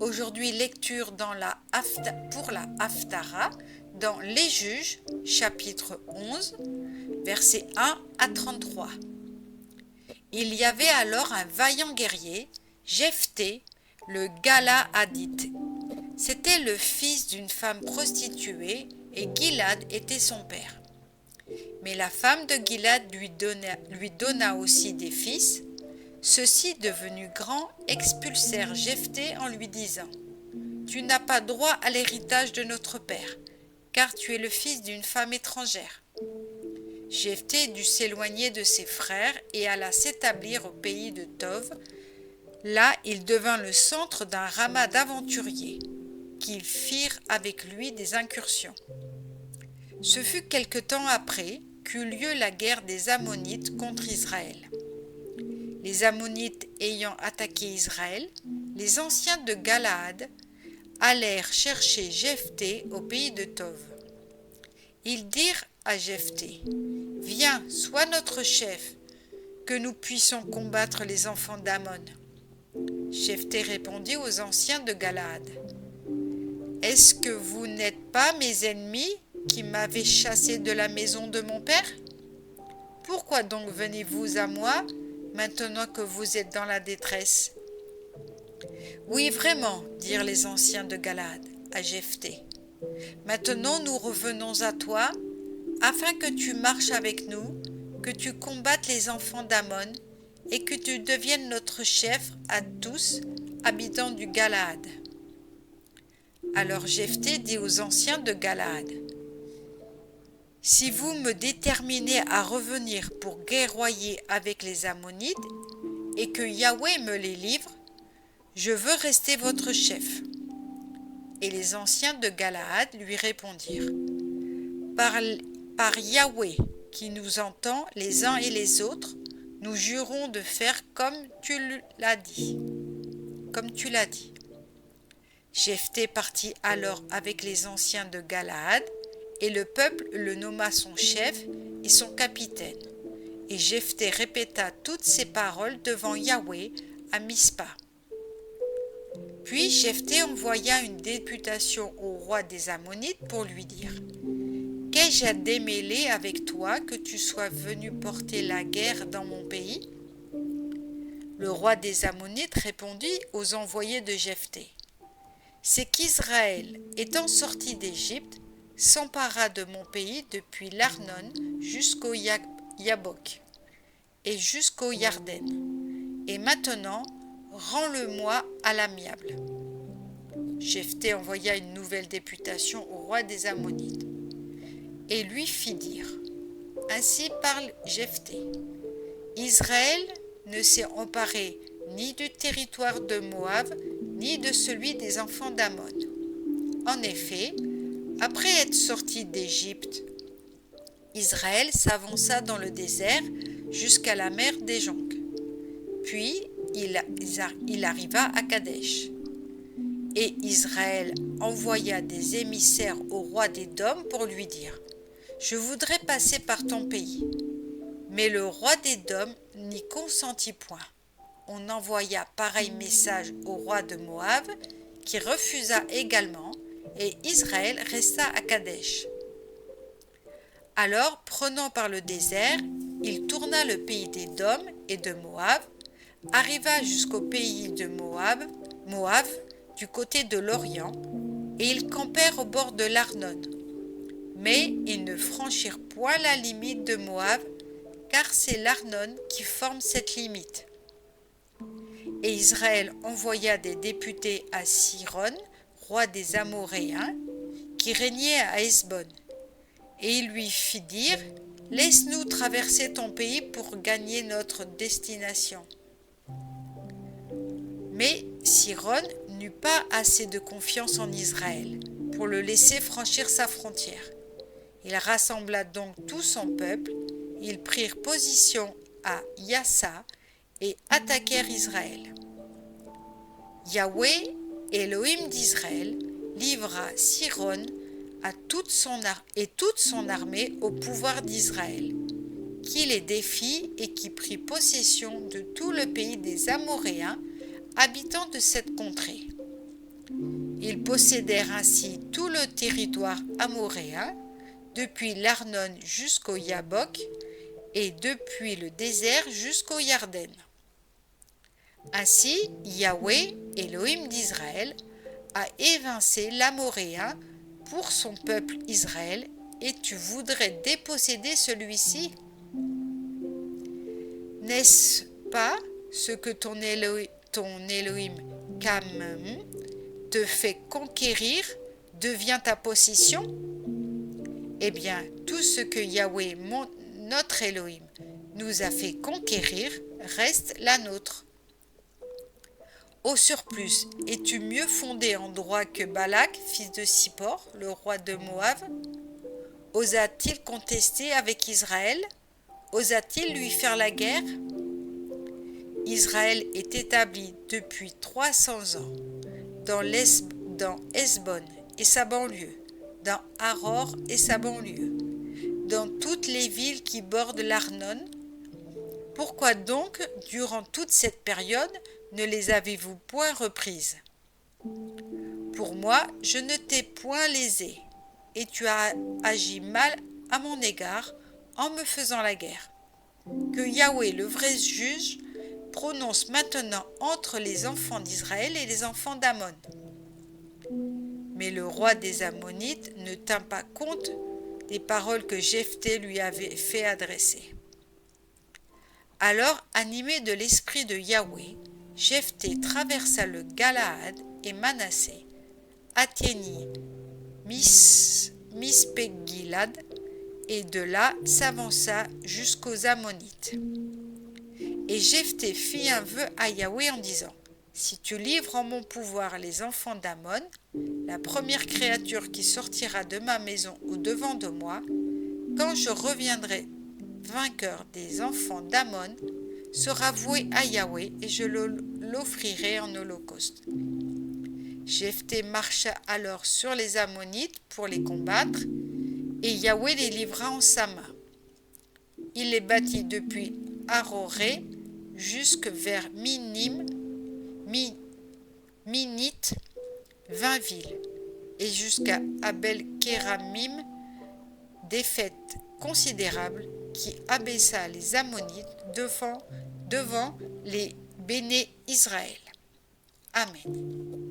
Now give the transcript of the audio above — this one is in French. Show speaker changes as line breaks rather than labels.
Aujourd'hui, lecture pour la Haftara dans Les Juges, chapitre 11, versets 1 à 33. Il y avait alors un vaillant guerrier, Jephthé, le Galaadite. C'était le fils d'une femme prostituée et Gilad était son père. Mais la femme de Gilad lui donna aussi des fils. Ceux-ci, devenus grands, expulsèrent Jephthé en lui disant : « Tu n'as pas droit à l'héritage de notre père, car tu es le fils d'une femme étrangère. » Jephthé dut s'éloigner de ses frères et alla s'établir au pays de Tov. Là, il devint le centre d'un ramas d'aventuriers, qui firent avec lui des incursions. Ce fut quelque temps après qu'eut lieu la guerre des Ammonites contre Israël. Les Ammonites ayant attaqué Israël, les anciens de Galaad allèrent chercher Jephthé au pays de Tov. Ils dirent à Jephthé : « Viens, sois notre chef, que nous puissions combattre les enfants d'Ammon. » Jephthé répondit aux anciens de Galaad : « Est-ce que vous n'êtes pas mes ennemis qui m'avez chassé de la maison de mon père ? Pourquoi donc venez-vous à moi maintenant que vous êtes dans la détresse ? » « Oui, vraiment, dirent les anciens de Galaad à Jephthé. « Maintenant nous revenons à toi, afin que tu marches avec nous, que tu combattes les enfants d'Ammon, et que tu deviennes notre chef à tous, habitants du Galaad. » Alors Jephthé dit aux anciens de Galaad : « Si vous me déterminez à revenir pour guerroyer avec les Ammonites, et que Yahweh me les livre, je veux rester votre chef. » Et les anciens de Galaad lui répondirent : « Par Yahweh qui nous entend les uns et les autres, nous jurons de faire comme tu l'as dit. » Jephthé partit alors avec les anciens de Galaad, et le peuple le nomma son chef et son capitaine. Et Jephthé répéta toutes ces paroles devant Yahweh à Mispa. Puis Jephthé envoya une députation au roi des Ammonites pour lui dire : « Qu'ai-je à démêler avec toi que tu sois venu porter la guerre dans mon pays ? » Le roi des Ammonites répondit aux envoyés de Jephthé : « C'est qu'Israël, étant sorti d'Égypte, s'empara de mon pays depuis l'Arnon jusqu'au Yabok et jusqu'au Yarden. Et maintenant, rends-le-moi à l'amiable. » Jephthé envoya une nouvelle députation au roi des Ammonites et lui fit dire : « Ainsi parle Jephthé. Israël ne s'est emparé ni du territoire de Moab, ni de celui des enfants d'Ammon. En effet, après être sorti d'Égypte, Israël s'avança dans le désert jusqu'à la mer des Jonques. Puis il arriva à Kadesh. Et Israël envoya des émissaires au roi d'Édom pour lui dire : « Je voudrais passer par ton pays. » Mais le roi d'Édom n'y consentit point. On envoya pareil message au roi de Moab, qui refusa également, et Israël resta à Kadesh. Alors, prenant par le désert, il tourna le pays d'Édom et de Moab, arriva jusqu'au pays de Moab, du côté de l'Orient, et ils campèrent au bord de l'Arnon. Mais ils ne franchirent point la limite de Moab, car c'est l'Arnon qui forme cette limite. Et Israël envoya des députés à Siron, roi des Amoréens, qui régnait à Hesbon. Et il lui fit dire : « Laisse-nous traverser ton pays pour gagner notre destination. » Mais Siron n'eut pas assez de confiance en Israël pour le laisser franchir sa frontière. Il rassembla donc tout son peuple, ils prirent position à Yassa et attaquèrent Israël. Yahweh, Elohim d'Israël, livra Siron toute son armée au pouvoir d'Israël, qui les défit et qui prit possession de tout le pays des Amoréens, habitants de cette contrée. Ils possédèrent ainsi tout le territoire amoréen, depuis l'Arnon jusqu'au Yabok, et depuis le désert jusqu'au Yarden. Ainsi, Yahweh, Elohim d'Israël, a évincé l'Amoréen pour son peuple Israël, et tu voudrais déposséder celui-ci? N'est-ce pas ce que ton Elohim Kamem te fait conquérir devient ta possession? Eh bien, tout ce que Yahweh, notre Elohim, nous a fait conquérir reste la nôtre. Au surplus, es-tu mieux fondé en droit que Balak, fils de Sippor, le roi de Moab? Osa-t-il contester avec Israël? Osa-t-il lui faire la guerre? Israël est établi depuis 300 ans dans Hesbon et sa banlieue, dans Aror et sa banlieue, dans toutes les villes qui bordent l'Arnon. Pourquoi donc, durant toute cette période, ne les avez-vous point reprises? Pour moi, je ne t'ai point lésé, et tu as agi mal à mon égard en me faisant la guerre. Que Yahweh, le vrai juge, prononce maintenant entre les enfants d'Israël et les enfants d'Ammon. Mais le roi des Ammonites ne tint pas compte des paroles que Jephthé lui avait fait adresser. Alors, animé de l'esprit de Yahweh, Jephthé traversa le Galaad et Manassé, atteignit Mispegilad, et de là s'avança jusqu'aux Ammonites. Et Jephthé fit un vœu à Yahweh en disant: si tu livres en mon pouvoir les enfants d'Ammon, la première créature qui sortira de ma maison au devant de moi, quand je reviendrai vainqueur des enfants d'Ammon, sera voué à Yahweh, et je l'offrirai en holocauste. Jephthé marcha alors sur les Ammonites pour les combattre, et Yahweh les livra en sa main. Il les battit depuis Aroré jusque vers Minite, 20 villes, et jusqu'à Abel-Kéramim, défaite considérable qui abaissa les Ammonites devant les Béné Israël. Amen.